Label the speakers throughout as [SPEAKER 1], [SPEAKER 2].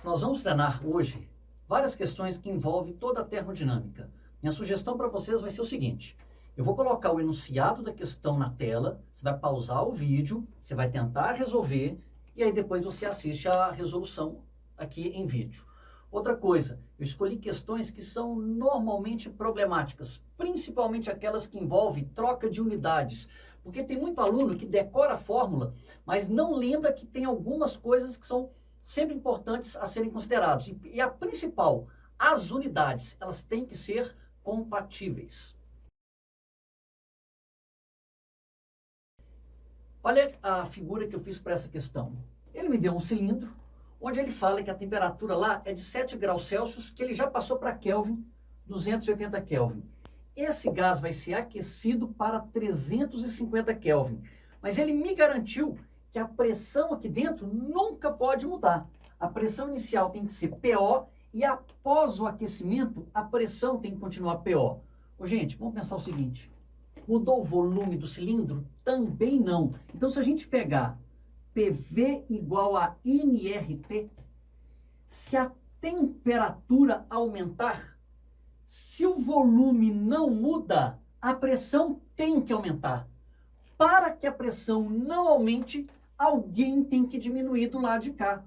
[SPEAKER 1] Nós vamos treinar hoje várias questões que envolvem toda a termodinâmica. Minha sugestão para vocês vai ser o seguinte: eu vou colocar o enunciado da questão na tela, você vai pausar o vídeo, você vai tentar resolver e aí depois você assiste a resolução aqui em vídeo. Outra coisa, eu escolhi questões que são normalmente problemáticas, principalmente aquelas que envolvem troca de unidades, porque tem muito aluno que decora a fórmula, mas não lembra que tem algumas coisas que são sempre importantes a serem considerados. E a principal, as unidades, elas têm que ser compatíveis. Olha a figura que eu fiz para essa questão. Ele me deu um cilindro, onde ele fala que a temperatura lá é de 7 graus Celsius, que ele já passou para Kelvin, 280 Kelvin. Esse gás vai ser aquecido para 350 Kelvin. Mas ele me garantiu que a pressão aqui dentro nunca pode mudar. A pressão inicial tem que ser PO e após o aquecimento, a pressão tem que continuar PO. Gente, vamos pensar o seguinte: mudou o volume do cilindro? Também não. Então, se a gente pegar PV igual a nRT, se a temperatura aumentar, se o volume não muda, a pressão tem que aumentar. Para que a pressão não aumente, alguém tem que diminuir do lado de cá.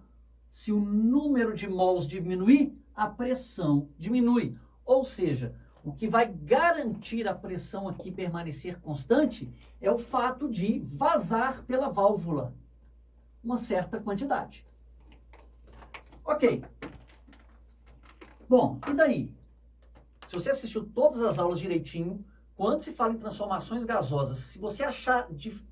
[SPEAKER 1] Se o número de mols diminuir, a pressão diminui. Ou seja, o que vai garantir a pressão aqui permanecer constante é o fato de vazar pela válvula uma certa quantidade. Ok. Bom, e daí? Se você assistiu todas as aulas direitinho, quando se fala em transformações gasosas, se você achar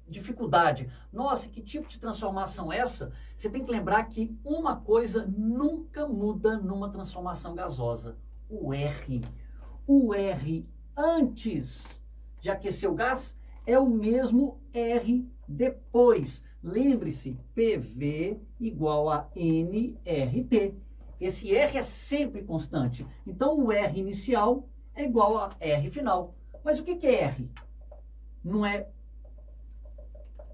[SPEAKER 1] dificuldade, nossa, que tipo de transformação é essa? Você tem que lembrar que uma coisa nunca muda numa transformação gasosa: o R. O R antes de aquecer o gás é o mesmo R depois. Lembre-se, PV igual a nRT. Esse R é sempre constante. Então, o R inicial é igual a R final. Mas o que é R? Não é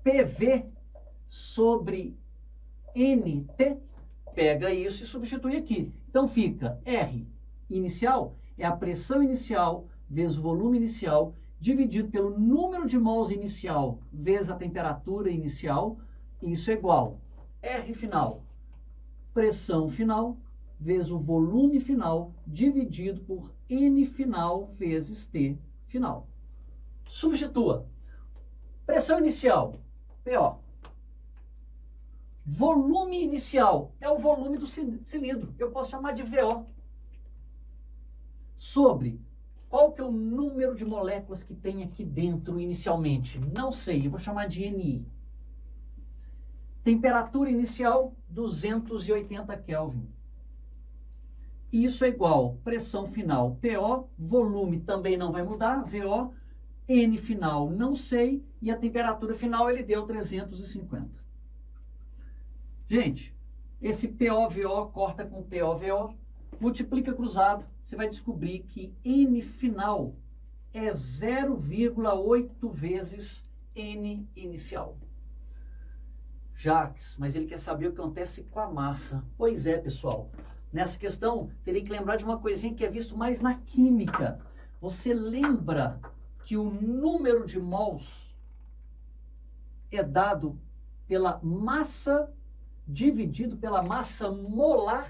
[SPEAKER 1] PV sobre NT? Pega isso e substitui aqui. Então, fica R inicial é a pressão inicial vezes o volume inicial, dividido pelo número de mols inicial vezes a temperatura inicial. Isso é igual R final, pressão final, vezes o volume final, dividido por N final vezes T final. Substitua. Pressão inicial, PO. Volume inicial é o volume do cilindro. Eu posso chamar de VO. Sobre qual que é o número de moléculas que tem aqui dentro inicialmente? Não sei, eu vou chamar de NI. Temperatura inicial, 280 Kelvin. Isso é igual pressão final, PO, volume também não vai mudar, VO, N final não sei, e a temperatura final ele deu 350. Gente, esse POVO corta com POVO, multiplica cruzado, você vai descobrir que N final é 0,8 vezes N inicial. Jacques, mas ele quer saber o que acontece com a massa. Pois é, pessoal. Nessa questão, teria que lembrar de uma coisinha que é visto mais na química. Você lembra que o número de mols é dado pela massa dividido pela massa molar?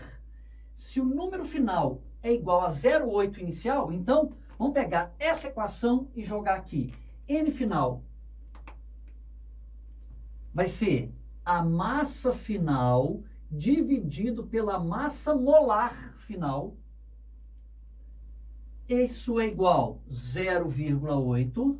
[SPEAKER 1] Se o número final é igual a 0,8 inicial, então vamos pegar essa equação e jogar aqui. N final vai ser a massa final dividido pela massa molar final. Isso é igual a 0,8,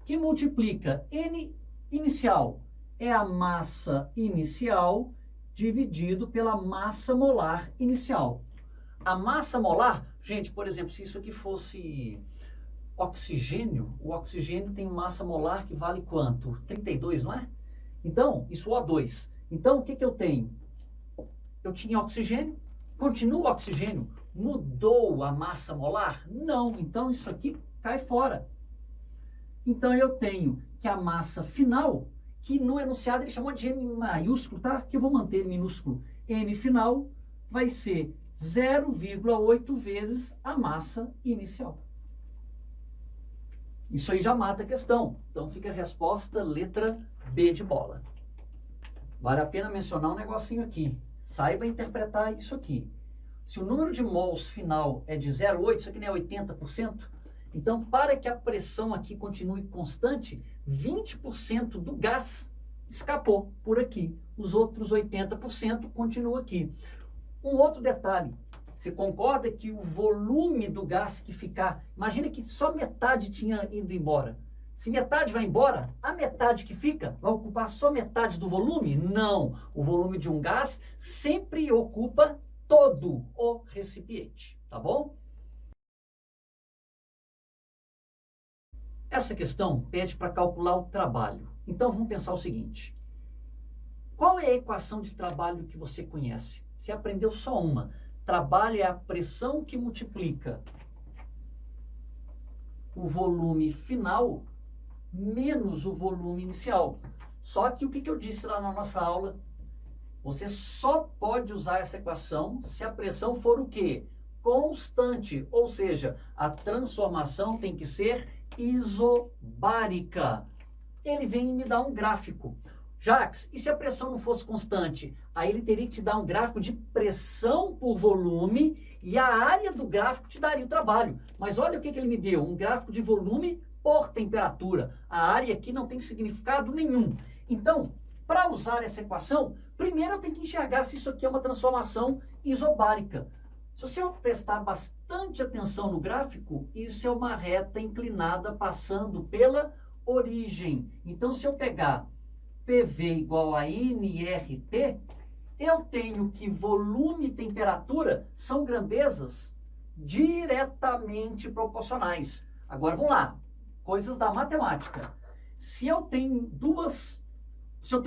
[SPEAKER 1] que multiplica N inicial, é a massa inicial, dividido pela massa molar inicial. A massa molar, gente, por exemplo, se isso aqui fosse oxigênio, o oxigênio tem massa molar que vale quanto? 32, não é? Então, isso O2. Então, o que eu tenho? Eu tinha oxigênio, continua oxigênio, mudou a massa molar? Não, então isso aqui cai fora. Então eu tenho que a massa final, que no enunciado ele chamou de M maiúsculo, tá? Que eu vou manter ele minúsculo. M final vai ser 0,8 vezes a massa inicial. Isso aí já mata a questão. Então fica a resposta letra B de bola. Vale a pena mencionar um negocinho aqui. Saiba interpretar isso aqui. Se o número de mols final é de 0,8, isso aqui não é 80%, então para que a pressão aqui continue constante, 20% do gás escapou por aqui. Os outros 80% continuam aqui. Um outro detalhe, você concorda que o volume do gás que ficar, imagina que só metade tinha ido embora. Se metade vai embora, a metade que fica vai ocupar só metade do volume? Não, o volume de um gás sempre ocupa todo o recipiente, tá bom? Essa questão pede para calcular o trabalho. Então vamos pensar o seguinte. Qual é a equação de trabalho que você conhece? Você aprendeu só uma. Trabalho é a pressão que multiplica o volume final menos o volume inicial. Só que o que eu disse lá na nossa aula? Você só pode usar essa equação se a pressão for o quê? Constante. Ou seja, a transformação tem que ser isobárica. Ele vem e me dá um gráfico. Jacques, e se a pressão não fosse constante? Aí ele teria que te dar um gráfico de pressão por volume e a área do gráfico te daria o trabalho. Mas olha o que ele me deu, um gráfico de volume por temperatura. A área aqui não tem significado nenhum. Então, para usar essa equação, primeiro eu tenho que enxergar se isso aqui é uma transformação isobárica. Se você prestar bastante atenção no gráfico, isso é uma reta inclinada passando pela origem. Então, se eu pegar PV igual a nRT, eu tenho que volume e temperatura são grandezas diretamente proporcionais. Agora, vamos lá. Coisas da matemática. Se eu tenho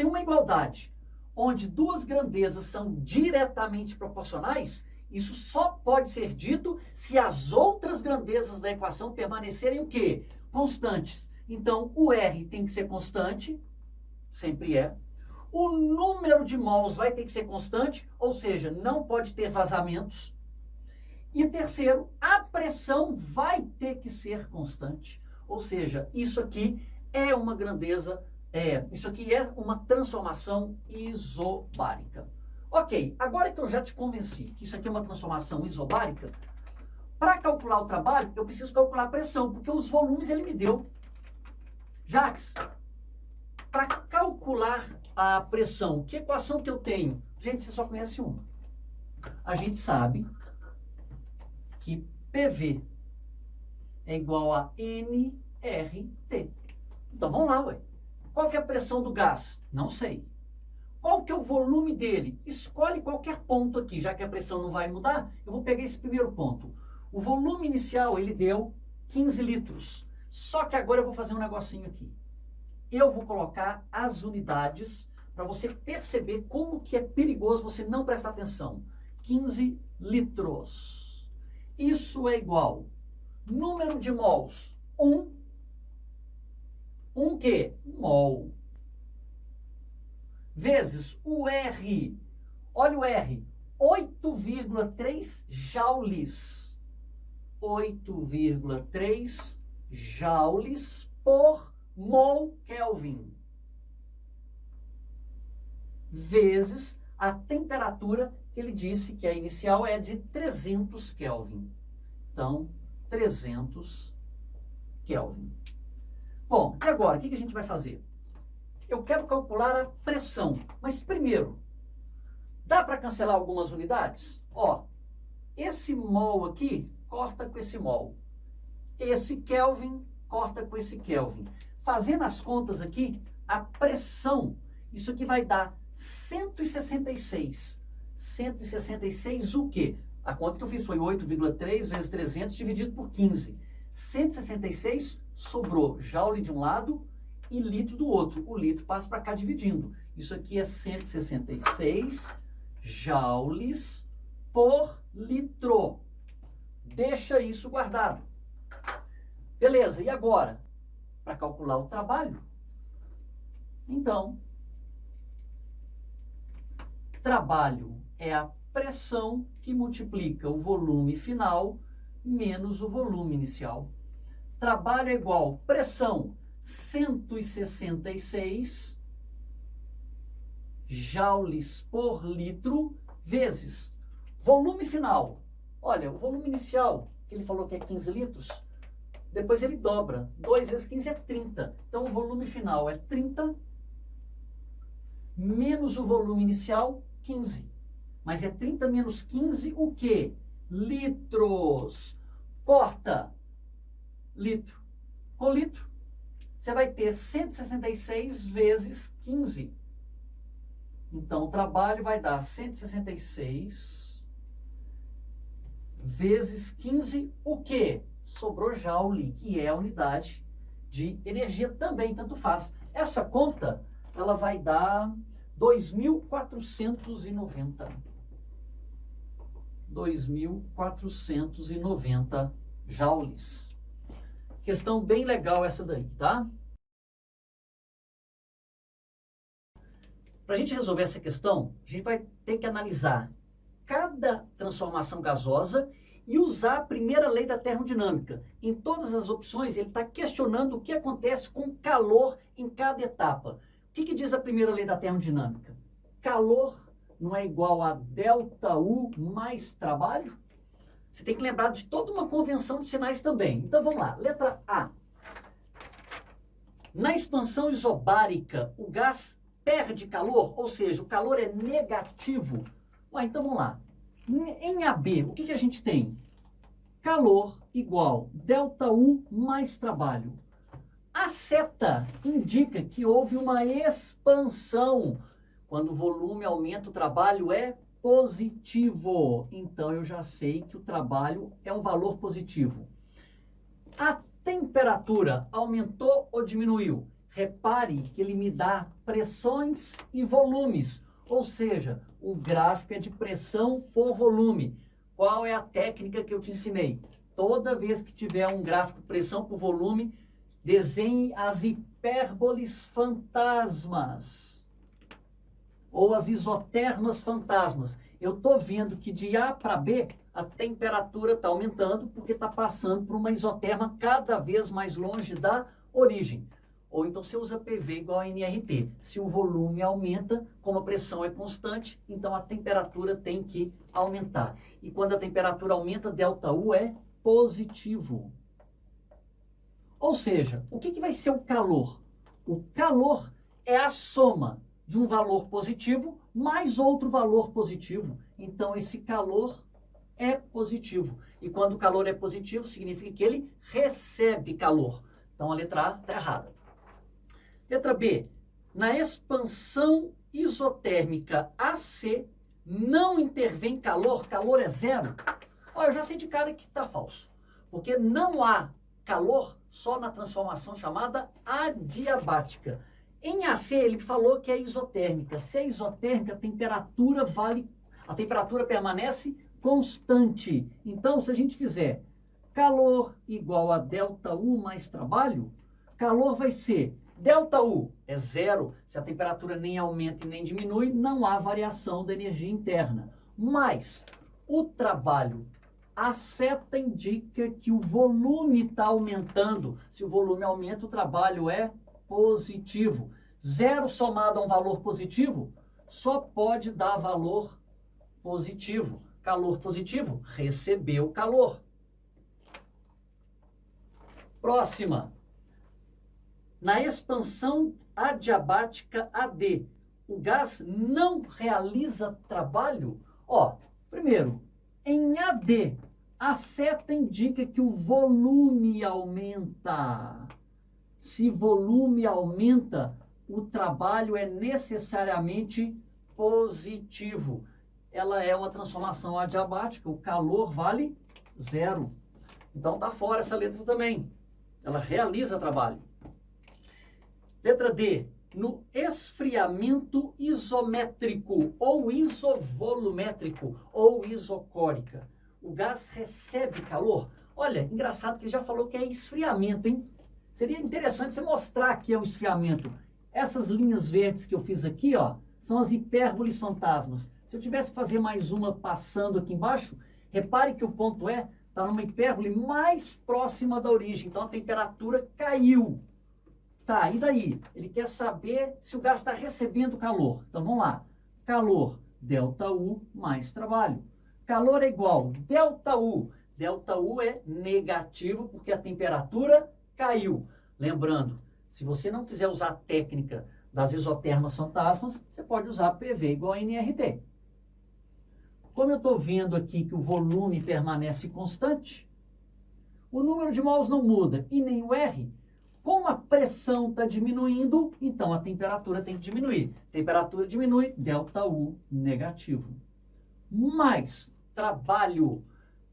[SPEAKER 1] uma igualdade onde duas grandezas são diretamente proporcionais, isso só pode ser dito se as outras grandezas da equação permanecerem o quê? Constantes. Então, o R tem que ser constante, sempre é. O número de mols vai ter que ser constante, ou seja, não pode ter vazamentos. E terceiro, a pressão vai ter que ser constante. Ou seja, isso aqui é uma grandeza, isso aqui é uma transformação isobárica. Ok, agora que eu já te convenci que isso aqui é uma transformação isobárica, para calcular o trabalho, eu preciso calcular a pressão, porque os volumes ele me deu. Jacques, para calcular a pressão, que equação que eu tenho? Gente, você só conhece uma. A gente sabe que PV é igual a nRT. Então, vamos lá, ué. Qual que é a pressão do gás? Não sei. Qual que é o volume dele? Escolhe qualquer ponto aqui, já que a pressão não vai mudar, eu vou pegar esse primeiro ponto. O volume inicial, ele deu 15 litros. Só que agora eu vou fazer um negocinho aqui. Eu vou colocar as unidades para você perceber como que é perigoso você não prestar atenção. 15 litros. Isso é igual. Número de mols, 1. Quê? Mol. Vezes o R. Olha o R. 8,3 joules. 8,3 joules por mol Kelvin. Vezes a temperatura que ele disse que a inicial é de 300 Kelvin. Então, 300 Kelvin. Bom, e agora, o que a gente vai fazer? Eu quero calcular a pressão, mas primeiro, dá para cancelar algumas unidades? Ó, esse mol aqui corta com esse mol. Esse Kelvin corta com esse Kelvin. Fazendo as contas aqui, a pressão, isso aqui vai dar 166. 166 o quê? A conta que eu fiz foi 8,3 vezes 300 dividido por 15. 166 sobrou joule de um lado e litro do outro. O litro passa para cá dividindo. Isso aqui é 166 joules por litro. Deixa isso guardado. Beleza, e agora? Para calcular o trabalho? Então, trabalho é a pressão que multiplica o volume final menos o volume inicial. Trabalho é igual pressão 166 joules por litro vezes volume final. Olha, o volume inicial, que ele falou que é 15 litros, depois ele dobra. 2 vezes 15 é 30. Então, o volume final é 30 menos o volume inicial, 15. Mas é 30 menos 15 o quê? Litros. Corta litro com litro. Você vai ter 166 vezes 15. Então, o trabalho vai dar 166 vezes 15 o quê? Sobrou joule, que é a unidade de energia também, tanto faz. Essa conta, ela vai dar 2.490. 2.490 joules. Questão bem legal essa daí, tá? Para a gente resolver essa questão, a gente vai ter que analisar cada transformação gasosa e usar a primeira lei da termodinâmica. Em todas as opções, ele está questionando o que acontece com calor em cada etapa. O que diz a primeira lei da termodinâmica? Calor não é igual a ΔU mais trabalho? Você tem que lembrar de toda uma convenção de sinais também. Então vamos lá, letra A. Na expansão isobárica, o gás perde calor, ou seja, o calor é negativo. Então vamos lá. Em AB, o que a gente tem? Calor igual ΔU mais trabalho. A seta indica que houve uma expansão. Quando o volume aumenta, o trabalho é positivo. Então, eu já sei que o trabalho é um valor positivo. A temperatura aumentou ou diminuiu? Repare que ele me dá pressões e volumes. Ou seja, o gráfico é de pressão por volume. Qual é a técnica que eu te ensinei? Toda vez que tiver um gráfico pressão por volume, desenhe as hipérboles fantasmas ou as isotermas fantasmas. Eu estou vendo que de A para B a temperatura está aumentando porque está passando por uma isoterma cada vez mais longe da origem. Ou então você usa PV igual a nRT. Se o volume aumenta, como a pressão é constante, então a temperatura tem que aumentar. E quando a temperatura aumenta, ΔU é positivo. Ou seja, o que vai ser o calor? O calor é a soma de um valor positivo mais outro valor positivo. Então, esse calor é positivo. E quando o calor é positivo, significa que ele recebe calor. Então, a letra A está errada. Letra B. Na expansão isotérmica AC, não intervém calor, calor é zero. Olha, eu já sei de cara que está falso. Porque não há calor só na transformação chamada adiabática. Em AC, ele falou que é isotérmica. Se é isotérmica, a temperatura permanece constante. Então, se a gente fizer calor igual a ΔU mais trabalho, calor vai ser ΔU é zero. Se a temperatura nem aumenta e nem diminui, não há variação da energia interna. Mas o trabalho, a seta indica que o volume está aumentando. Se o volume aumenta, o trabalho é positivo. Zero somado a um valor positivo só pode dar valor positivo. Calor positivo, recebeu calor. Próxima. Na expansão adiabática AD, o gás não realiza trabalho? Primeiro, em AD, a seta indica que o volume aumenta. Se volume aumenta, o trabalho é necessariamente positivo. Ela é uma transformação adiabática, o calor vale zero. Então está fora essa letra também. Ela realiza trabalho. Letra D. No esfriamento isométrico, ou isovolumétrico, ou isocórica, o gás recebe calor? Olha, engraçado que ele já falou que é esfriamento, hein? Seria interessante você mostrar que é um esfriamento. Essas linhas verdes que eu fiz aqui, são as hipérboles fantasmas. Se eu tivesse que fazer mais uma passando aqui embaixo, repare que o ponto E está numa hipérbole mais próxima da origem, então a temperatura caiu. Tá, e daí? Ele quer saber se o gás está recebendo calor. Então vamos lá. Calor, ΔU mais trabalho. Calor é igual ΔU. ΔU é negativo porque a temperatura caiu. Lembrando, se você não quiser usar a técnica das isotermas fantasmas, você pode usar PV igual a nRT. Como eu estou vendo aqui que o volume permanece constante, o número de mols não muda e nem o R. Como a pressão está diminuindo, então a temperatura tem que diminuir. Temperatura diminui, ΔU negativo. Mais trabalho,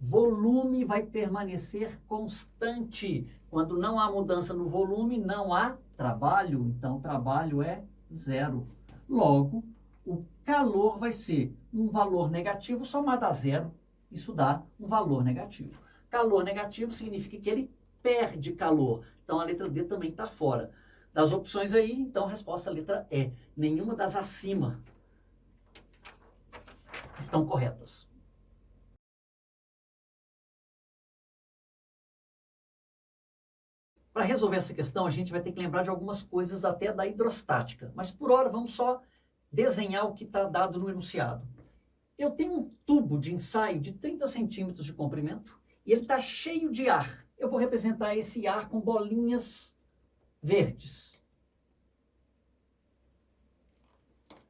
[SPEAKER 1] volume vai permanecer constante. Quando não há mudança no volume, não há trabalho. Então, trabalho é zero. Logo, o calor vai ser um valor negativo somado a zero. Isso dá um valor negativo. Calor negativo significa que ele perde calor. Então, a letra D também está fora. Das opções aí, então, a resposta é a letra E. Nenhuma das acima estão corretas. Para resolver essa questão, a gente vai ter que lembrar de algumas coisas até da hidrostática. Mas, por hora, vamos só desenhar o que está dado no enunciado. Eu tenho um tubo de ensaio de 30 centímetros de comprimento e ele está cheio de ar. Eu vou representar esse ar com bolinhas verdes.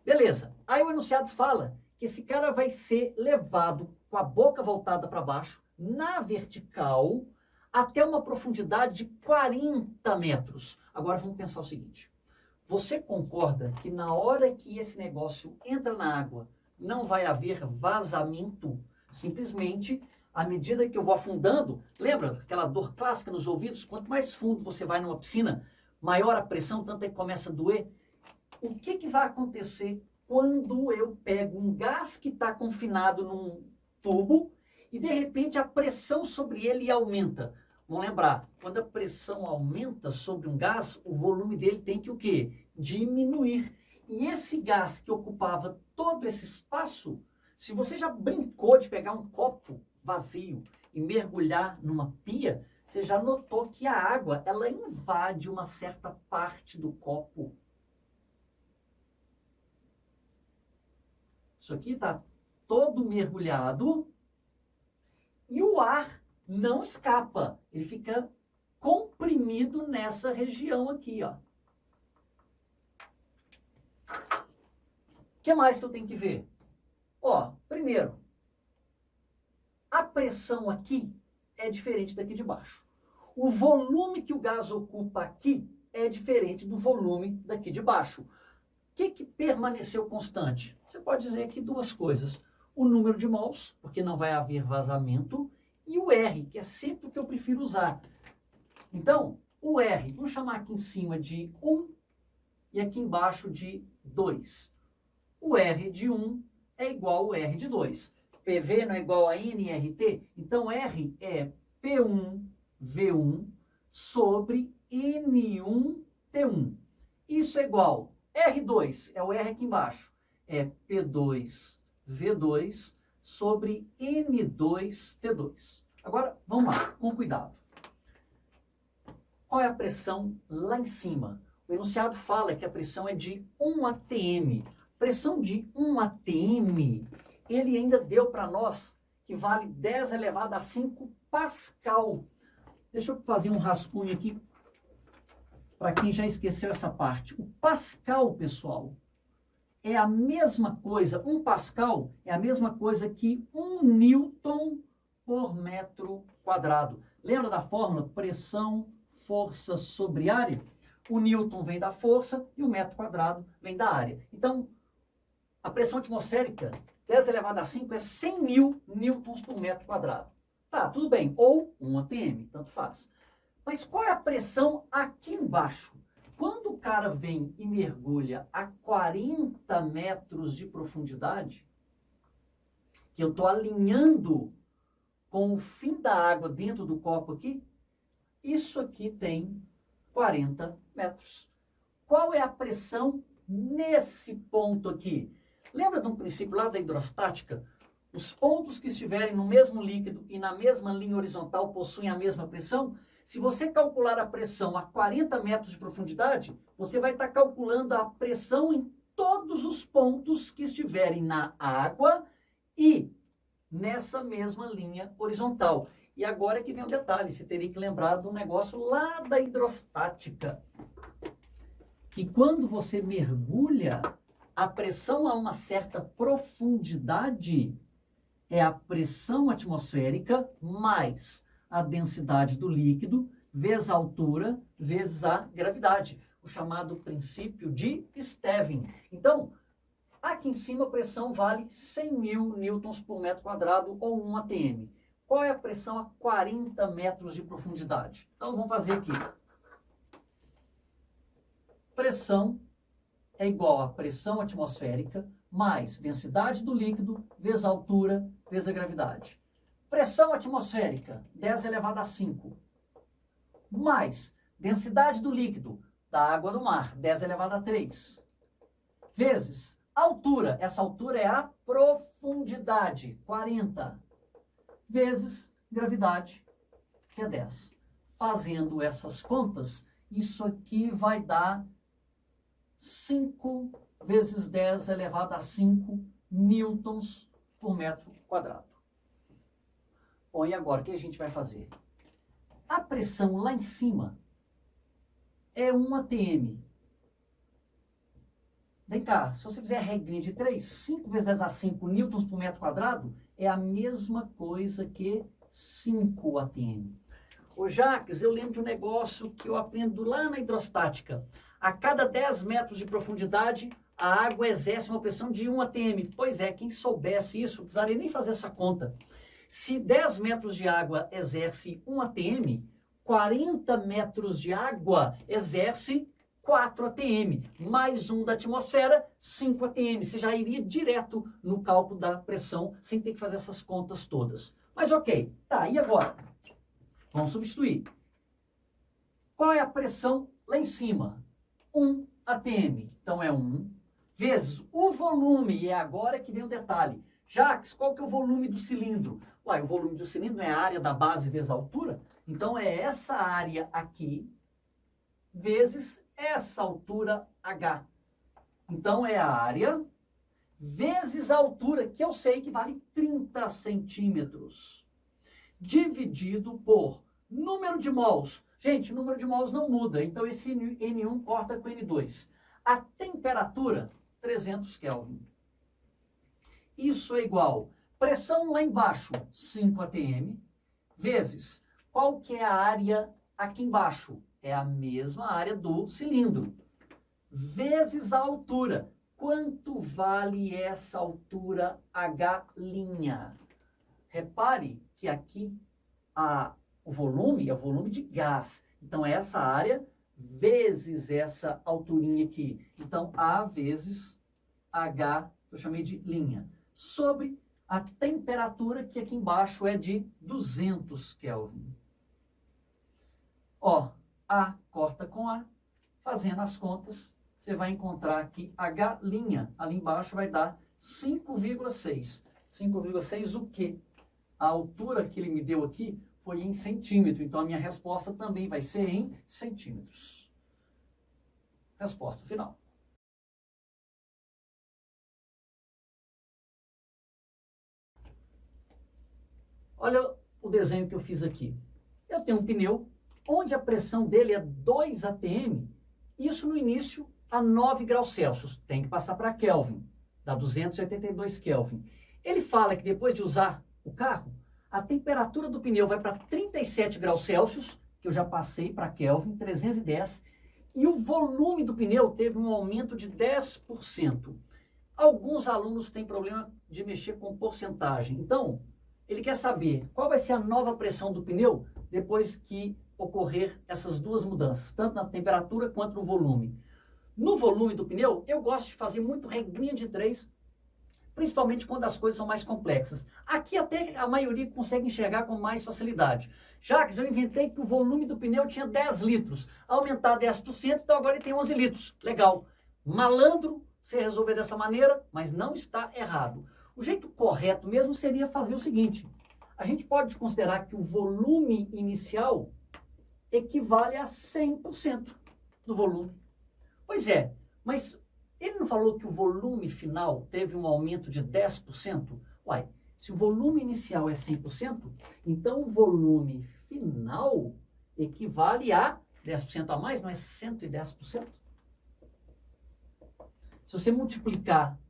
[SPEAKER 1] Beleza. Aí o enunciado fala que esse cara vai ser levado com a boca voltada para baixo, na vertical, até uma profundidade de 40 metros. Agora vamos pensar o seguinte. Você concorda que na hora que esse negócio entra na água, não vai haver vazamento? Simplesmente, à medida que eu vou afundando, lembra aquela dor clássica nos ouvidos? Quanto mais fundo você vai numa piscina, maior a pressão, tanto é que começa a doer. O que vai acontecer quando eu pego um gás que está confinado num tubo e, de repente, a pressão sobre ele aumenta? Vamos lembrar, quando a pressão aumenta sobre um gás, o volume dele tem que o quê? Diminuir. E esse gás que ocupava todo esse espaço, se você já brincou de pegar um copo vazio e mergulhar numa pia, você já notou que a água, ela invade uma certa parte do copo. Isso aqui está todo mergulhado e o ar não escapa. Ele fica comprimido nessa região aqui, ó. O que mais que eu tenho que ver? Ó, primeiro, a pressão aqui é diferente daqui de baixo. O volume que o gás ocupa aqui é diferente do volume daqui de baixo. O que permaneceu constante? Você pode dizer aqui duas coisas. O número de mols, porque não vai haver vazamento, e o R, que é sempre o que eu prefiro usar. Então, o R, vamos chamar aqui em cima de 1 e aqui embaixo de 2. O R de 1 é igual ao R de 2. PV não é igual a nRT? Então, R é P1V1 sobre N1T1. Isso é igual. R2 é o R aqui embaixo. É P2V2 sobre N2T2. Agora, vamos lá, com cuidado. Qual é a pressão lá em cima? O enunciado fala que a pressão é de 1 atm. Pressão de 1 atm, ele ainda deu para nós que vale 10 elevado a 5 Pascal. Deixa eu fazer um rascunho aqui para quem já esqueceu essa parte. O Pascal, pessoal, é a mesma coisa, 1 Pascal é a mesma coisa que 1 Newton por metro quadrado. Lembra da fórmula pressão, força sobre área? O Newton vem da força e o metro quadrado vem da área. Então, a pressão atmosférica, 10 elevado a 5 é 100 mil newtons por metro quadrado. Tá, tudo bem. Ou 1 atm, tanto faz. Mas qual é a pressão aqui embaixo? Quando o cara vem e mergulha a 40 metros de profundidade, que eu estou alinhando com o fim da água dentro do copo aqui, isso aqui tem 40 metros. Qual é a pressão nesse ponto aqui. Lembra de um princípio lá da hidrostática? Os pontos que estiverem no mesmo líquido e na mesma linha horizontal possuem a mesma pressão? Se você calcular a pressão a 40 metros de profundidade, você vai estar calculando a pressão em todos os pontos que estiverem na água e nessa mesma linha horizontal. E agora é que vem o detalhe, você teria que lembrar de um negócio lá da hidrostática. Que quando você mergulha, a pressão a uma certa profundidade é a pressão atmosférica mais a densidade do líquido vezes a altura vezes a gravidade, o chamado princípio de Stevin. Então, aqui em cima a pressão vale 100.000 newtons por metro quadrado ou 1 atm. Qual é a pressão a 40 metros de profundidade? Então, vamos fazer aqui. Pressão é igual a pressão atmosférica mais densidade do líquido vezes a altura vezes a gravidade. Pressão atmosférica, 10 elevado a 5, mais densidade do líquido, da água do mar, 10 elevado a 3, vezes altura, essa altura é a profundidade, 40, vezes gravidade, que é 10. Fazendo essas contas, isso aqui vai dar 5 vezes 10 elevado a 5 newtons por metro quadrado. Bom, e agora o que a gente vai fazer? A pressão lá em cima é 1 atm. Vem cá, se você fizer a regrinha de 3, 5 vezes 10 a 5 newtons por metro quadrado é a mesma coisa que 5 atm. Ô Jacques, eu lembro de um negócio que eu aprendo lá na hidrostática. A cada 10 metros de profundidade, a água exerce uma pressão de 1 atm. Pois é, quem soubesse isso, não precisaria nem fazer essa conta. Se 10 metros de água exerce 1 atm, 40 metros de água exerce 4 atm, mais 1 da atmosfera, 5 atm. Você já iria direto no cálculo da pressão, sem ter que fazer essas contas todas. Mas ok, tá, e agora? Vamos substituir. Qual é a pressão lá em cima? 1 atm. Então é 1 vezes o volume, e é agora que vem o detalhe. Jacques, qual que é o volume do cilindro? Uai, o volume do cilindro é a área da base vezes a altura. Então é essa área aqui vezes essa altura H. Então é a área vezes a altura, que eu sei que vale 30 centímetros, dividido por número de mols. Gente, o número de mols não muda, então esse N1 corta com N2. A temperatura, 300 Kelvin. Isso é igual pressão lá embaixo, 5 atm, vezes qual que é a área aqui embaixo? É a mesma área do cilindro, vezes a altura. Quanto vale essa altura H'? Repare que aqui o volume é o volume de gás. Então, é essa área vezes essa alturinha aqui. Então, A vezes H, eu chamei de linha, sobre a temperatura, que aqui embaixo é de 200 Kelvin. Ó, A corta com A, fazendo as contas, você vai encontrar que H' ali embaixo vai dar 5,6. 5,6 o quê? A altura que ele me deu aqui foi em centímetro, então a minha resposta também vai ser em centímetros. Resposta final. Olha o desenho que eu fiz aqui. Eu tenho um pneu onde a pressão dele é 2 atm, isso no início a 9 graus Celsius. Tem que passar para Kelvin, dá 282 Kelvin. Ele fala que depois de usar o carro, a temperatura do pneu vai para 37 graus Celsius, que eu já passei para Kelvin, 310, e o volume do pneu teve um aumento de 10%. Alguns alunos têm problema de mexer com porcentagem. Então, ele quer saber qual vai ser a nova pressão do pneu depois que ocorrer essas duas mudanças, tanto na temperatura quanto no volume. No volume do pneu, eu gosto de fazer muito regrinha de 3, principalmente quando as coisas são mais complexas. Aqui até a maioria consegue enxergar com mais facilidade. Jacques, eu inventei que o volume do pneu tinha 10 litros. Aumentar 10%, então agora ele tem 11 litros. Legal. malandro você resolver dessa maneira, mas não está errado. O jeito correto mesmo seria fazer o seguinte: a gente pode considerar que o volume inicial equivale a 100% do volume. Pois é, mas ele não falou que o volume final teve um aumento de 10%? Uai, se o volume inicial é 100%, então o volume final equivale a 10% a mais, não é 110%? Se você multiplicar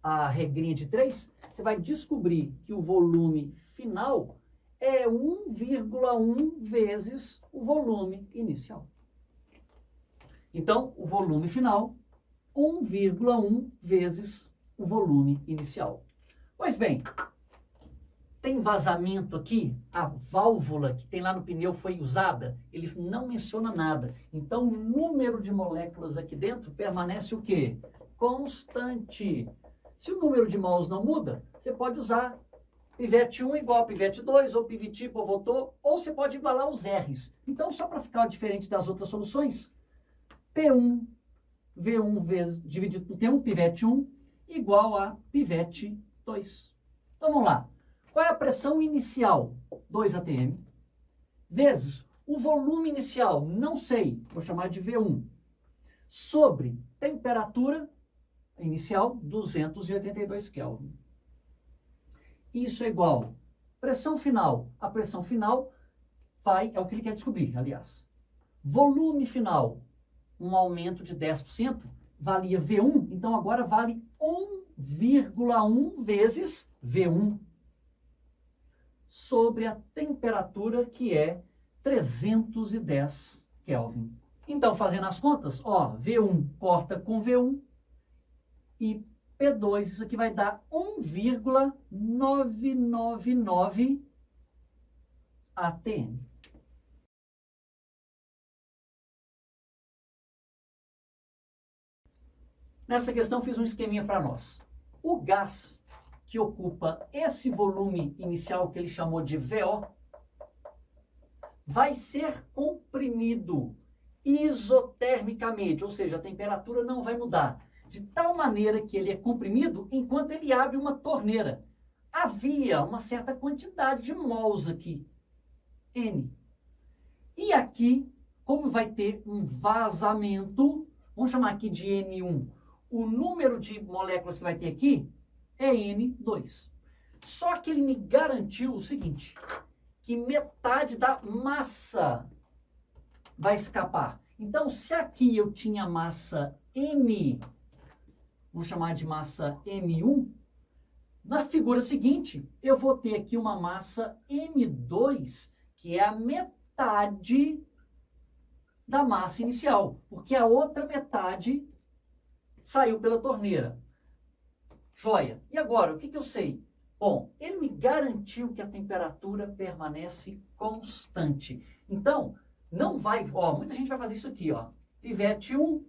[SPEAKER 1] a regrinha de 3, você vai descobrir que o volume final é 1,1 vezes o volume inicial. Então, o volume final, 1,1 vezes o volume inicial. Pois bem, tem vazamento aqui, a válvula que tem lá no pneu foi usada, ele não menciona nada. Então, o número de moléculas aqui dentro permanece o quê? Constante. Se o número de mols não muda, você pode usar pivete 1 igual a pivete 2, ou pivete por voltou, ou você pode igualar os R's. Então, só para ficar diferente das outras soluções, P1, V1 vezes, dividido por T1, pivete 1, igual a pivete 2. Então, vamos lá. Qual é a pressão inicial? 2 atm, vezes o volume inicial, não sei, vou chamar de V1, sobre temperatura inicial, 282 Kelvin. Isso é igual pressão final. A pressão final é o que ele quer descobrir, aliás. Volume final, um aumento de 10%, valia V1, então agora vale 1,1 vezes V1 sobre a temperatura que é 310 Kelvin. Então, fazendo as contas, ó, V1 corta com V1 e P2, isso aqui vai dar 1,999 atm. Nessa questão, fiz um esqueminha para nós. O gás que ocupa esse volume inicial que ele chamou de VO vai ser comprimido isotermicamente, ou seja, a temperatura não vai mudar, de tal maneira que ele é comprimido enquanto ele abre uma torneira. Havia uma certa quantidade de mols aqui, N. E aqui, como vai ter um vazamento, vamos chamar aqui de N1, o número de moléculas que vai ter aqui é N2. Só que ele me garantiu o seguinte, que metade da massa vai escapar. Então, se aqui eu tinha massa M, vou chamar de massa M1, na figura seguinte, eu vou ter aqui uma massa M2, que é a metade da massa inicial, porque a outra metade saiu pela torneira. Joia. E agora, o que eu sei? Bom, ele me garantiu que a temperatura permanece constante. Então, não vai... Ó, muita gente vai fazer isso aqui, ó. Pivete 1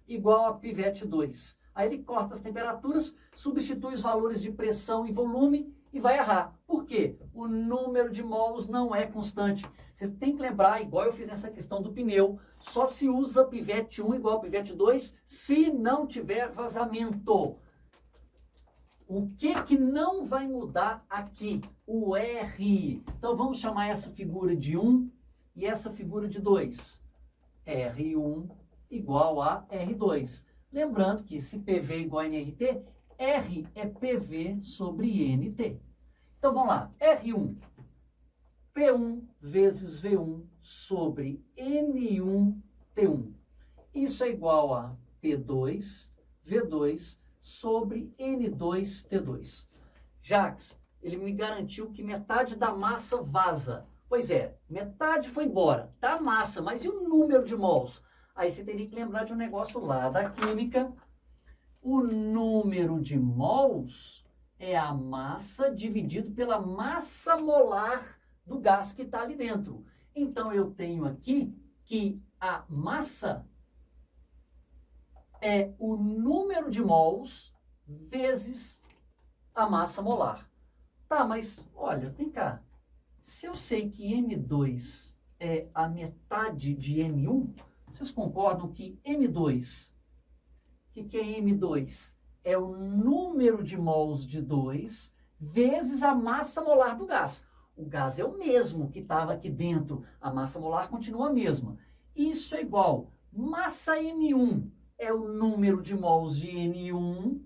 [SPEAKER 1] igual a pivete 2. Aí ele corta as temperaturas, substitui os valores de pressão e volume e vai errar. Por quê? O número de mols não é constante. Você tem que lembrar, igual eu fiz nessa questão do pneu, só se usa pivete 1 igual a pivete 2 se não tiver vazamento. O que não vai mudar aqui? O R. Então vamos chamar essa figura de 1 e essa figura de 2. R1 igual a R2. Lembrando que se PV é igual a NRT, R é PV sobre NT. Então vamos lá, R1, P1 vezes V1 sobre N1 T1. Isso é igual a P2, V2 sobre N2 T2. Jacques, ele me garantiu que metade da massa vaza. Pois é, metade foi embora, tá massa, mas e o número de mols? Aí você teria que lembrar de um negócio lá da química. O número de mols é a massa dividido pela massa molar do gás que está ali dentro. Então, eu tenho aqui que a massa é o número de mols vezes a massa molar. Tá, mas olha, vem cá. Se eu sei que M2 é a metade de M1, vocês concordam que M2 que é M2? É o número de mols de 2 vezes a massa molar do gás. O gás é o mesmo que estava aqui dentro, a massa molar continua a mesma. Isso é igual, massa M1 é o número de mols de N1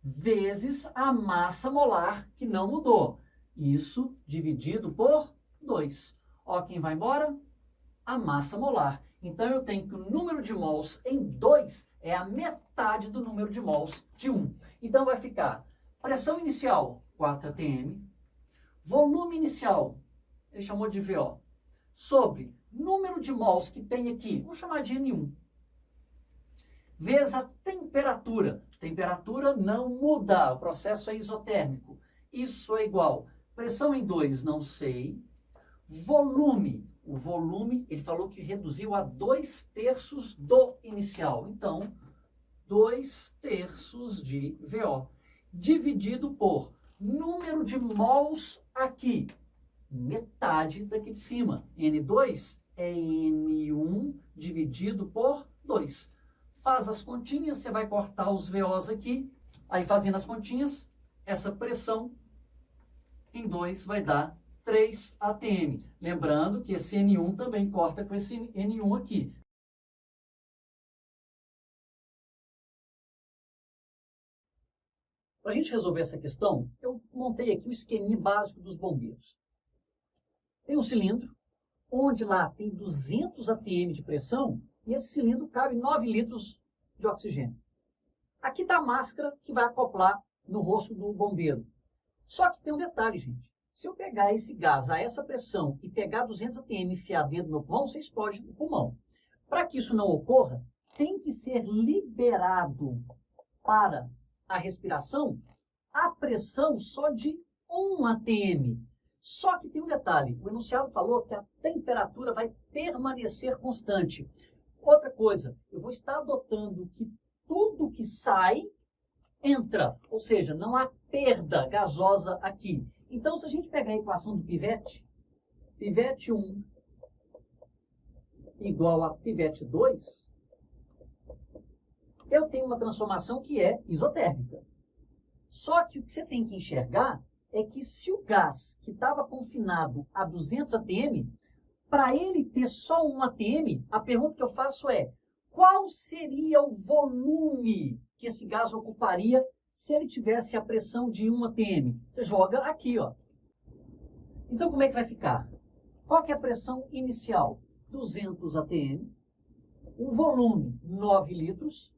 [SPEAKER 1] vezes a massa molar, que não mudou. Isso dividido por 2. Ó, quem vai embora? A massa molar. Então, eu tenho que o número de mols em 2 é a metade do número de mols de 1. Então, vai ficar pressão inicial, 4 atm, volume inicial, ele chamou de VO, sobre número de mols que tem aqui, vamos chamar de N1, vezes a temperatura. Temperatura não muda, o processo é isotérmico. Isso é igual, pressão em 2, não sei, volume. O volume, ele falou que reduziu a 2/3 do inicial. Então, 2/3 de VO, dividido por número de mols aqui, metade daqui de cima. N2 é N1 dividido por 2. Faz as continhas, você vai cortar os VOs aqui, aí fazendo as continhas, essa pressão em 2 vai dar 3 atm. Lembrando que esse N1 também corta com esse N1 aqui. Para a gente resolver essa questão, eu montei aqui o esqueminha básico dos bombeiros. Tem um cilindro, onde lá tem 200 atm de pressão, e esse cilindro cabe 9 litros de oxigênio. Aqui está a máscara que vai acoplar no rosto do bombeiro. Só que tem um detalhe, gente. Se eu pegar esse gás a essa pressão e pegar 200 atm e enfiar dentro do meu pulmão, você explode o pulmão. Para que isso não ocorra, tem que ser liberado para a respiração a pressão só de 1 atm. Só que tem um detalhe, o enunciado falou que a temperatura vai permanecer constante. Outra coisa, eu vou estar adotando que tudo que sai entra, ou seja, não há perda gasosa aqui. Então, se a gente pegar a equação do pivete, pivete 1 igual a pivete 2, eu tenho uma transformação que é isotérmica. Só que o que você tem que enxergar é que se o gás que estava confinado a 200 atm, para ele ter só 1 atm, a pergunta que eu faço é, qual seria o volume que esse gás ocuparia se ele tivesse a pressão de 1 atm? Você joga aqui, ó. Então, como é que vai ficar? Qual que é a pressão inicial? 200 atm. O volume, 9 litros.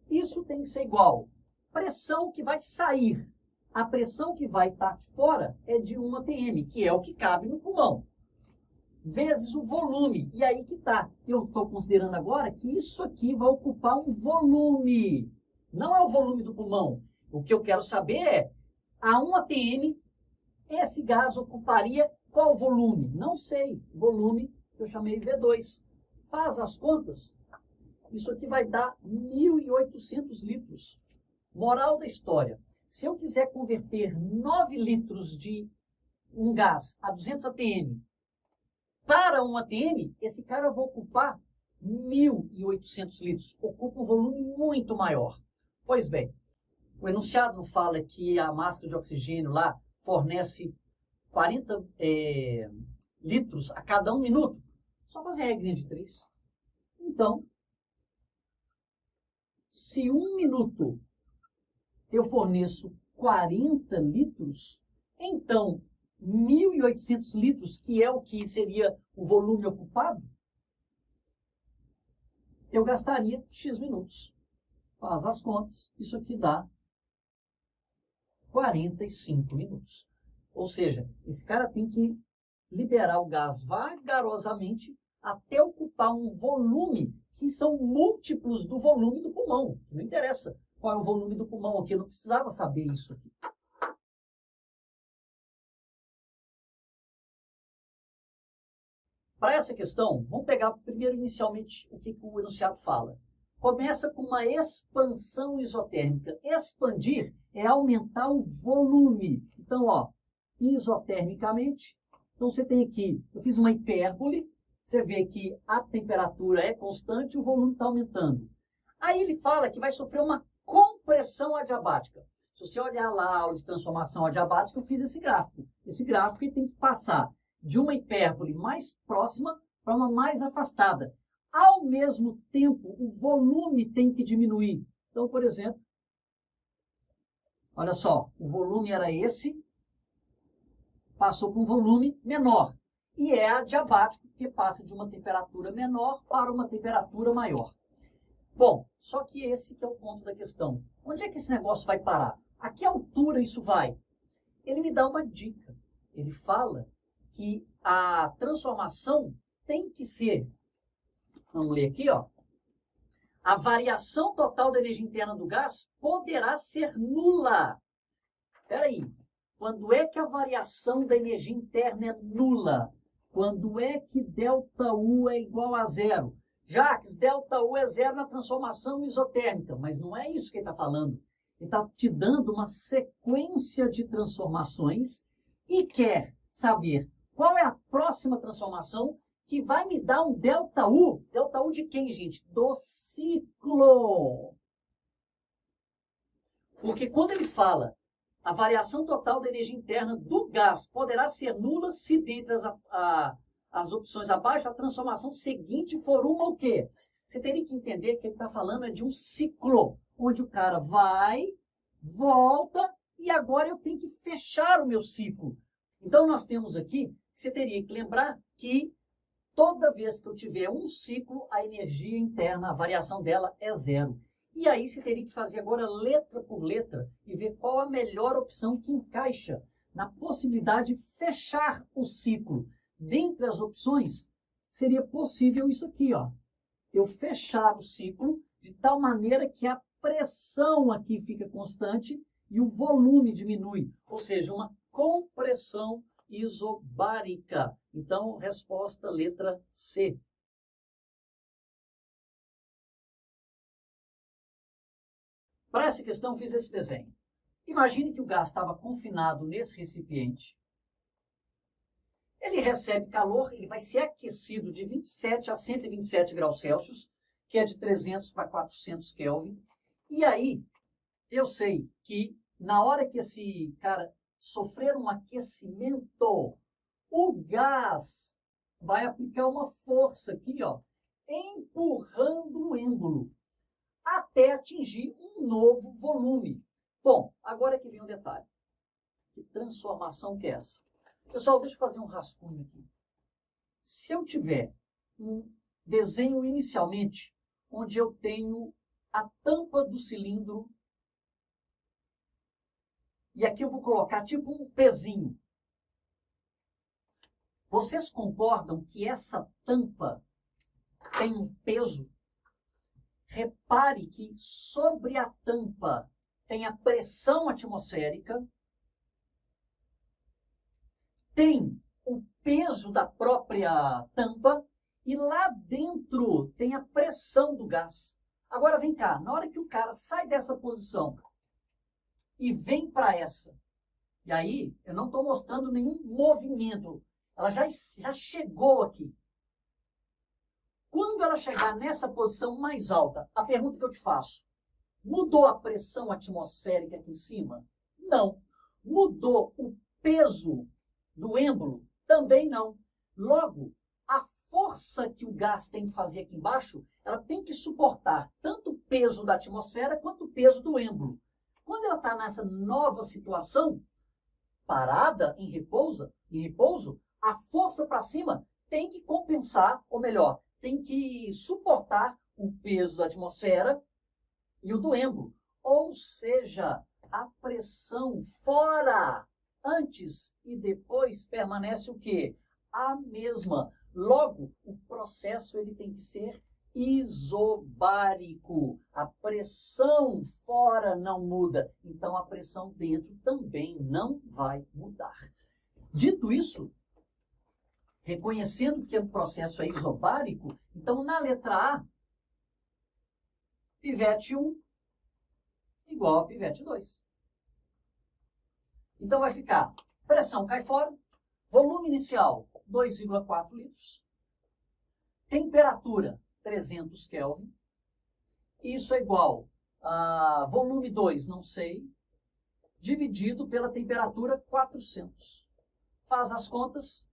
[SPEAKER 1] Isso tem que ser igual. Pressão que vai sair. A pressão que vai estar aqui fora é de 1 atm, que é o que cabe no pulmão. Vezes o volume. E aí que está. Eu estou considerando agora que isso aqui vai ocupar um volume. Não é o volume do pulmão. O que eu quero saber é, a 1 atm, esse gás ocuparia qual volume? Não sei. Volume que eu chamei V2. Faz as contas. Isso aqui vai dar 1.800 litros. Moral da história. Se eu quiser converter 9 litros de um gás a 200 atm para 1 atm, esse cara vai ocupar 1.800 litros. Ocupa um volume muito maior. Pois bem, o enunciado não fala que a máscara de oxigênio lá fornece 40 litros a cada 1 minuto? Só fazer a regrinha de 3. Então, se 1 minuto eu forneço 40 litros, então 1.800 litros, que é o que seria o volume ocupado, eu gastaria X minutos. Faz as contas, isso aqui dá 45 minutos. Ou seja, esse cara tem que liberar o gás vagarosamente até ocupar um volume que são múltiplos do volume do pulmão. Não interessa qual é o volume do pulmão aqui, eu não precisava saber isso aqui. Para essa questão, vamos pegar primeiro inicialmente o que o enunciado fala. Começa com uma expansão isotérmica. Expandir é aumentar o volume. Então, ó, isotermicamente, então você tem aqui, eu fiz uma hipérbole, você vê que a temperatura é constante e o volume está aumentando. Aí ele fala que vai sofrer uma compressão adiabática. Se você olhar lá a aula de transformação adiabática, eu fiz esse gráfico. Esse gráfico ele tem que passar de uma hipérbole mais próxima para uma mais afastada. Ao mesmo tempo, o volume tem que diminuir. Então, por exemplo, olha só, o volume era esse, passou para um volume menor. E é adiabático, porque passa de uma temperatura menor para uma temperatura maior. Bom, só que esse que é o ponto da questão. Onde é que esse negócio vai parar? A que altura isso vai? Ele me dá uma dica. Ele fala que a transformação tem que ser, vamos ler aqui, ó. A variação total da energia interna do gás poderá ser nula. Espera aí. Quando é que a variação da energia interna é nula? Quando é que ΔU é igual a zero? Jacques, ΔU é zero na transformação isotérmica, mas não é isso que ele está falando. Ele está te dando uma sequência de transformações e quer saber qual é a próxima transformação que vai me dar um ΔU. ΔU de quem, gente? Do ciclo. Porque quando ele fala a variação total da energia interna do gás poderá ser nula se dentre as opções abaixo a transformação seguinte for uma o quê? Você teria que entender que ele está falando é de um ciclo, onde o cara vai, volta, e agora eu tenho que fechar o meu ciclo. Então, nós temos aqui, você teria que lembrar que toda vez que eu tiver um ciclo, a energia interna, a variação dela é zero. E aí você teria que fazer agora letra por letra e ver qual a melhor opção que encaixa na possibilidade de fechar o ciclo. Dentre as opções, seria possível isso aqui, ó. Eu fechar o ciclo de tal maneira que a pressão aqui fica constante e o volume diminui, ou seja, uma compressão isobárica. Então, resposta letra C. Para essa questão, fiz esse desenho. Imagine que o gás estava confinado nesse recipiente. Ele recebe calor, ele vai ser aquecido de 27 a 127 graus Celsius, que é de 300 para 400 Kelvin. E aí, eu sei que na hora que esse cara sofrer um aquecimento, o gás vai aplicar uma força aqui, ó, empurrando o êmbolo até atingir um novo volume. Bom, agora que vem um detalhe. Que transformação que é essa? Pessoal, deixa eu fazer um rascunho aqui. Se eu tiver um desenho inicialmente, onde eu tenho a tampa do cilindro, e aqui eu vou colocar tipo um pezinho. Vocês concordam que essa tampa tem um peso? Repare que sobre a tampa tem a pressão atmosférica, tem o peso da própria tampa e lá dentro tem a pressão do gás. Agora vem cá, na hora que o cara sai dessa posição e vem para essa, e aí eu não estou mostrando nenhum movimento, ela já chegou aqui. Quando ela chegar nessa posição mais alta, a pergunta que eu te faço, mudou a pressão atmosférica aqui em cima? Não. Mudou o peso do êmbolo? Também não. Logo, a força que o gás tem que fazer aqui embaixo, ela tem que suportar tanto o peso da atmosfera quanto o peso do êmbolo. Quando ela está nessa nova situação, parada, em repouso, a força para cima tem que compensar, ou melhor, tem que suportar o peso da atmosfera e o do êmbolo. Ou seja, a pressão fora, antes e depois, permanece o quê? A mesma. Logo, o processo ele tem que ser isobárico. A pressão fora não muda, então a pressão dentro também não vai mudar. Dito isso, reconhecendo que o processo é isobárico, então na letra A, pivete 1 igual a pivete 2. Então vai ficar, pressão cai fora, volume inicial 2,4 litros, temperatura 300 Kelvin, Isso é igual a volume 2, não sei, dividido pela temperatura 400. Faz as contas.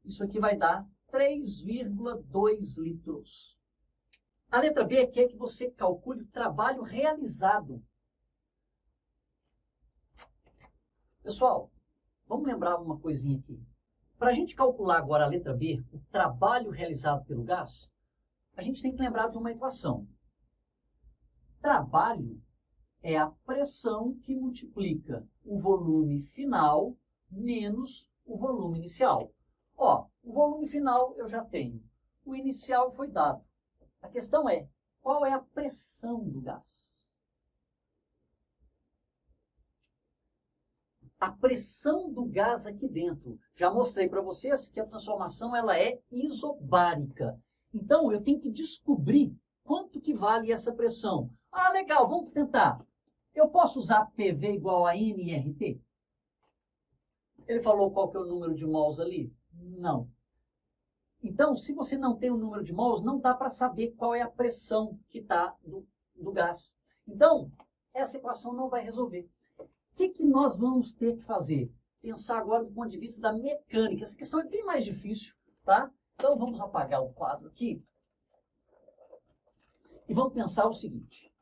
[SPEAKER 1] Isso aqui vai dar 3,2 litros. A letra B quer que você calcule o trabalho realizado. Pessoal, vamos lembrar uma coisinha aqui. Para a gente calcular agora a letra B, o trabalho realizado pelo gás, a gente tem que lembrar de uma equação. Trabalho é a pressão que multiplica o volume final menos o volume inicial. Ó, o volume final eu já tenho. O inicial foi dado. A questão é, qual é a pressão do gás? A pressão do gás aqui dentro. Já mostrei para vocês que a transformação ela é isobárica. Então, eu tenho que descobrir quanto que vale essa pressão. Ah, legal, vamos tentar. Eu posso usar PV igual a nRT? Ele falou qual que é o número de mols ali? Não. Então, se você não tem o número de mols, não dá para saber qual é a pressão que está do gás. Então, essa equação não vai resolver. O que nós vamos ter que fazer? Pensar agora do ponto de vista da mecânica. Essa questão é bem mais difícil, tá? Então, vamos apagar o quadro aqui. E vamos pensar o seguinte.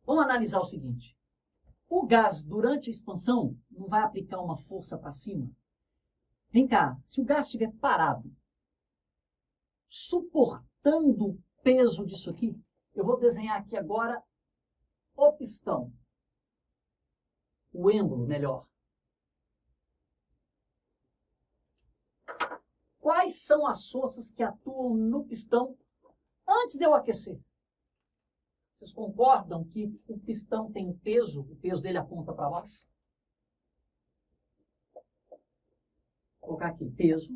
[SPEAKER 1] Vamos analisar o seguinte. O gás, durante a expansão, não vai aplicar uma força para cima? Vem cá, se o gás estiver parado, suportando o peso disso aqui, eu vou desenhar aqui agora o pistão. O êmbolo, melhor. Quais são as forças que atuam no pistão antes de eu aquecer? Vocês concordam que o pistão tem peso, o peso dele aponta para baixo? Vou colocar aqui, peso.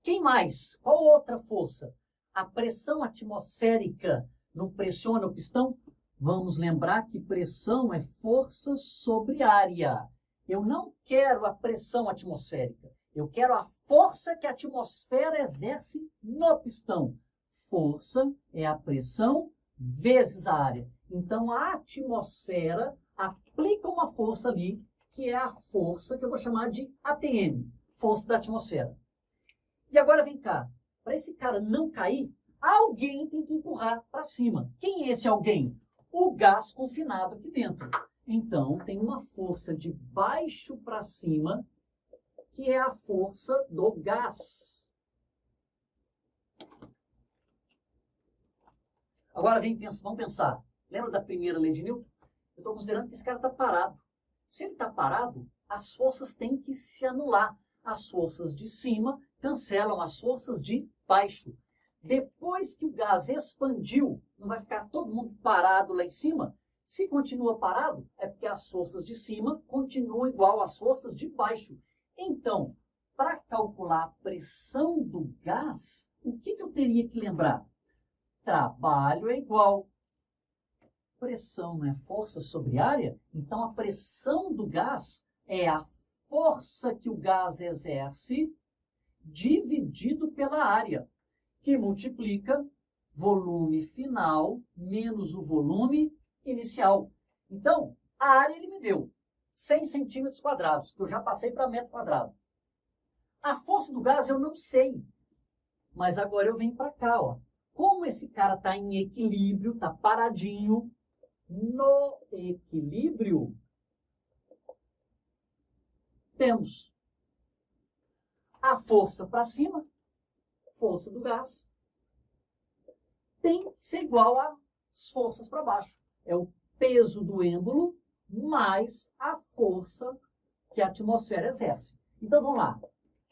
[SPEAKER 1] Quem mais? Qual outra força? A pressão atmosférica não pressiona o pistão? Vamos lembrar que pressão é força sobre área. Eu não quero a pressão atmosférica. Eu quero a força que a atmosfera exerce no pistão. Força é a pressão vezes a área. Então, a atmosfera aplica uma força ali, que é a força que eu vou chamar de ATM, força da atmosfera. E agora vem cá, para esse cara não cair, alguém tem que empurrar para cima. Quem é esse alguém? O gás confinado aqui dentro. Então, tem uma força de baixo para cima, que é a força do gás. Agora vamos pensar. Lembra da primeira lei de Newton? Eu estou considerando que esse cara está parado. Se ele está parado, as forças têm que se anular. As forças de cima cancelam as forças de baixo. Depois que o gás expandiu, não vai ficar todo mundo parado lá em cima? Se continua parado, é porque as forças de cima continuam igual às forças de baixo. Então, para calcular a pressão do gás, o que eu teria que lembrar? Trabalho é igual. Pressão não é força sobre área? Então, a pressão do gás é a força que o gás exerce dividido pela área, que multiplica volume final menos o volume inicial. Então, a área ele me deu 100 centímetros quadrados, que eu já passei para metro quadrado. A força do gás eu não sei, mas agora eu venho para cá, ó. Como esse cara está em equilíbrio, está paradinho, no equilíbrio, temos a força para cima, força do gás, tem que ser igual às forças para baixo. É o peso do êmbolo mais a força que a atmosfera exerce. Então, vamos lá.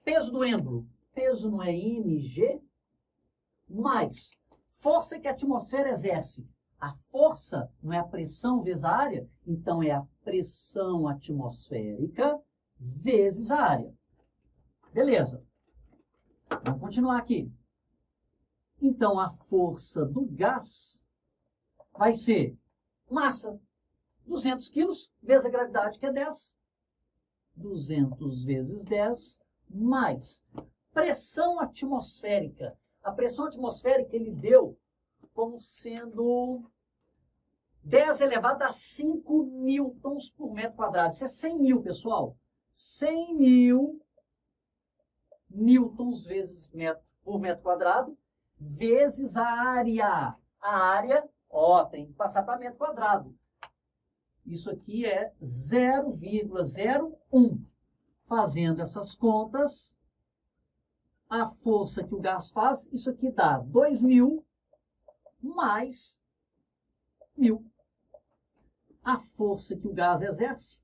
[SPEAKER 1] Peso do êmbolo. Peso não é mg, mais força que a atmosfera exerce. A força não é a pressão vezes a área, então é a pressão atmosférica vezes a área. Beleza. Vamos continuar aqui. Então, a força do gás vai ser massa, 200 quilos, vezes a gravidade, que é 10. 200 vezes 10 mais pressão atmosférica. A pressão atmosférica ele deu como sendo 10 elevado a 5 newtons por metro quadrado. Isso é 100 mil, pessoal. 100 mil newtons por metro quadrado, vezes a área. A área, ó, tem que passar para metro quadrado. Isso aqui é 0,01. Fazendo essas contas, a força que o gás faz, isso aqui dá 2.000 mais 1.000. A força que o gás exerce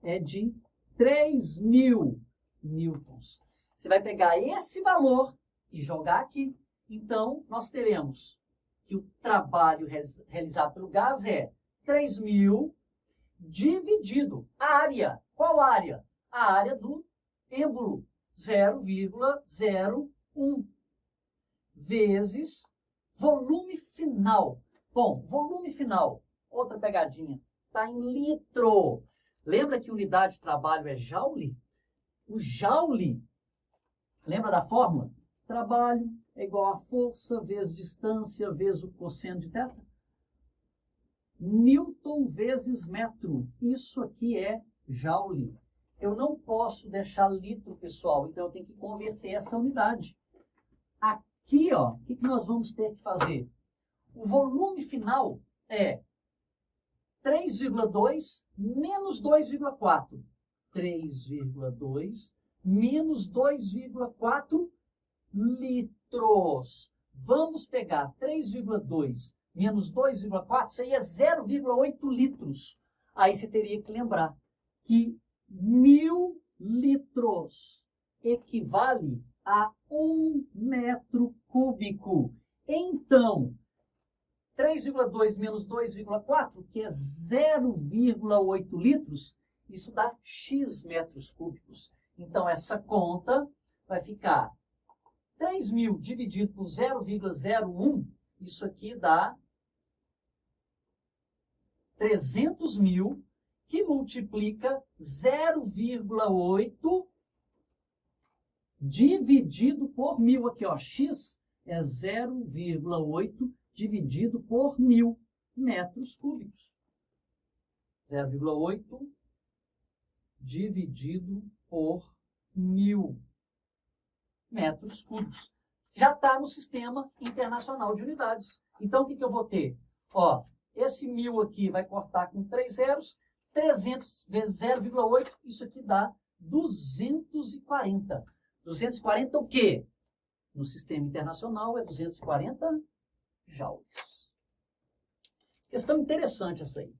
[SPEAKER 1] é de 3.000 newtons. Você vai pegar esse valor e jogar aqui. Então, nós teremos que o trabalho realizado pelo gás é 3.000 dividido a área. Qual área? A área do êmbolo, 0,01, vezes volume final. Bom, volume final, outra pegadinha, está em litro. Lembra que unidade de trabalho é joule? O joule, lembra da fórmula? Trabalho é igual a força vezes distância vezes o cosseno de θ. Newton vezes metro. Isso aqui é joule. Eu não posso deixar litro, pessoal, então eu tenho que converter essa unidade. Aqui, ó, o que nós vamos ter que fazer? O volume final é 3,2 menos 2,4. 3,2 menos 2,4 litros. Vamos pegar 3,2 menos 2,4, isso aí é 0,8 litros. Aí você teria que lembrar que 1.000 litros equivale a 1 metro cúbico. Então, 3,2 menos 2,4, que é 0,8 litros, isso dá X metros cúbicos. Então, essa conta vai ficar 3.000 dividido por 0,01, isso aqui dá 300.000, que multiplica 0,8 dividido por 1.000. Aqui, ó, X é 0,8 dividido por 1.000 metros cúbicos. 0,8 dividido por 1.000 metros cúbicos. Já está no Sistema Internacional de Unidades. Então, o que eu vou ter? Ó, esse 1.000 aqui vai cortar com 3 zeros. 300 vezes 0,8, isso aqui dá 240. 240 o quê? No Sistema Internacional é 240 joules. Questão interessante essa aí.